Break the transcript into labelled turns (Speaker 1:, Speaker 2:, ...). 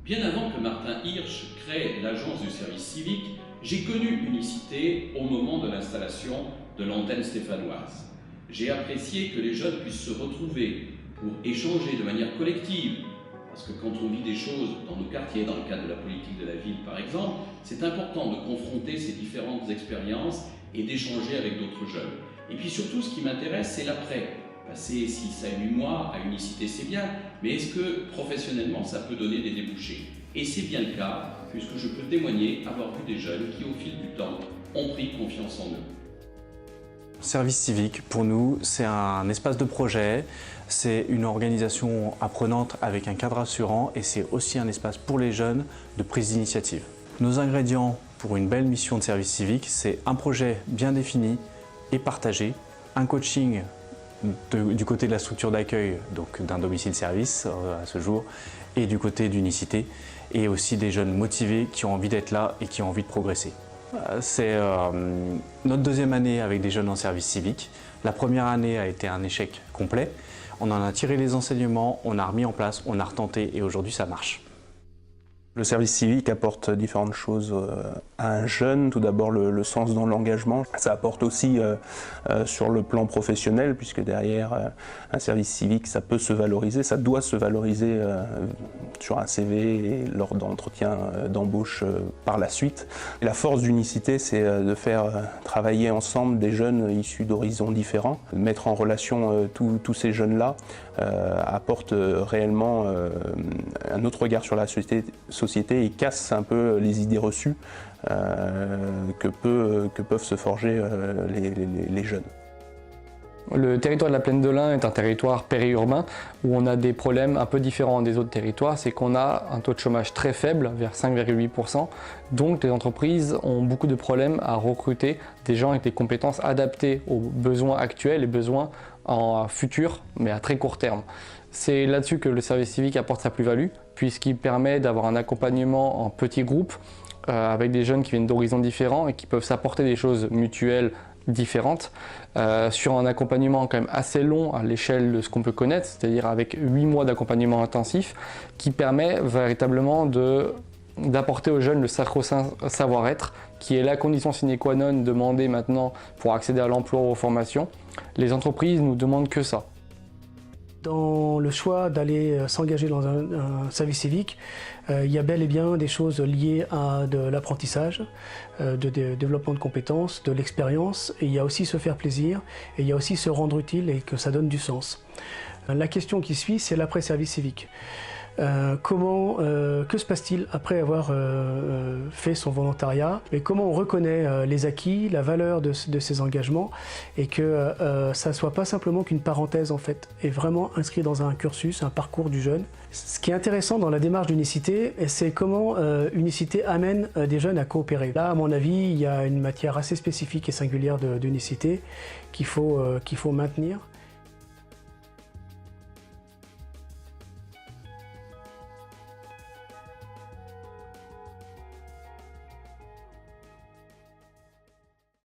Speaker 1: Bien avant que Martin Hirsch crée l'agence du service civique, j'ai connu Unicité au moment de l'installation de l'antenne stéphanoise. J'ai apprécié que les jeunes puissent se retrouver pour échanger de manière collective, parce que quand on vit des choses dans nos quartiers, dans le cadre de la politique de la ville par exemple, c'est important de confronter ces différentes expériences et d'échanger avec d'autres jeunes. Et puis surtout, ce qui m'intéresse, c'est l'après. Passer 6 à 8 mois à Unicité, c'est bien, mais est-ce que professionnellement, ça peut donner des débouchés? Et c'est bien le cas, puisque je peux témoigner avoir vu des jeunes qui, au fil du temps, ont pris confiance en eux.
Speaker 2: Service civique, pour nous, c'est un espace de projet, c'est une organisation apprenante avec un cadre assurant et c'est aussi un espace pour les jeunes de prise d'initiative. Nos ingrédients pour une belle mission de service civique, c'est un projet bien défini et partagé, un coaching du côté de la structure d'accueil, donc d'un domicile-service à ce jour, et du côté d'Unicité, et aussi des jeunes motivés qui ont envie d'être là et qui ont envie de progresser. C'est notre deuxième année avec des jeunes en service civique. La première année a été un échec complet. On en a tiré les enseignements, on a remis en place, on a retenté et aujourd'hui ça marche.
Speaker 3: Le service civique apporte différentes choses à un jeune. Tout d'abord le sens dans l'engagement. Ça apporte aussi sur le plan professionnel, puisque derrière un service civique, ça peut se valoriser, ça doit se valoriser sur un CV et lors d'entretiens d'embauche par la suite. Et la force d'Unicité, c'est de faire travailler ensemble des jeunes issus d'horizons différents. Mettre en relation tous ces jeunes-là apporte réellement un autre regard sur la société et casse un peu les idées reçues que peuvent se forger les jeunes.
Speaker 4: Le territoire de la Plaine de l'Ain est un territoire périurbain où on a des problèmes un peu différents des autres territoires. C'est qu'on a un taux de chômage très faible, vers 5,8%. Donc les entreprises ont beaucoup de problèmes à recruter des gens avec des compétences adaptées aux besoins actuels et besoins en futur, mais à très court terme. C'est là-dessus que le service civique apporte sa plus-value, puisqu'il permet d'avoir un accompagnement en petits groupes avec des jeunes qui viennent d'horizons différents et qui peuvent s'apporter des choses mutuelles différentes sur un accompagnement quand même assez long à l'échelle de ce qu'on peut connaître, c'est-à-dire avec 8 mois d'accompagnement intensif qui permet véritablement d'apporter aux jeunes le sacro-saint savoir-être qui est la condition sine qua non demandée maintenant pour accéder à l'emploi ou aux formations. Les entreprises nous demandent que ça.
Speaker 5: Dans le choix d'aller s'engager dans un service civique, il y a bel et bien des choses liées à de l'apprentissage, de développement de compétences, de l'expérience, et il y a aussi se faire plaisir, et il y a aussi se rendre utile et que ça donne du sens. La question qui suit, c'est l'après-service civique. Que se passe-t-il après avoir fait son volontariat et comment on reconnaît les acquis, la valeur de ces engagements et que ça ne soit pas simplement qu'une parenthèse en fait et vraiment inscrit dans un cursus, un parcours du jeune. Ce qui est intéressant dans la démarche d'Unicité, c'est comment Unicité amène des jeunes à coopérer. Là, à mon avis, il y a une matière assez spécifique et singulière d'Unicité qu'il faut maintenir.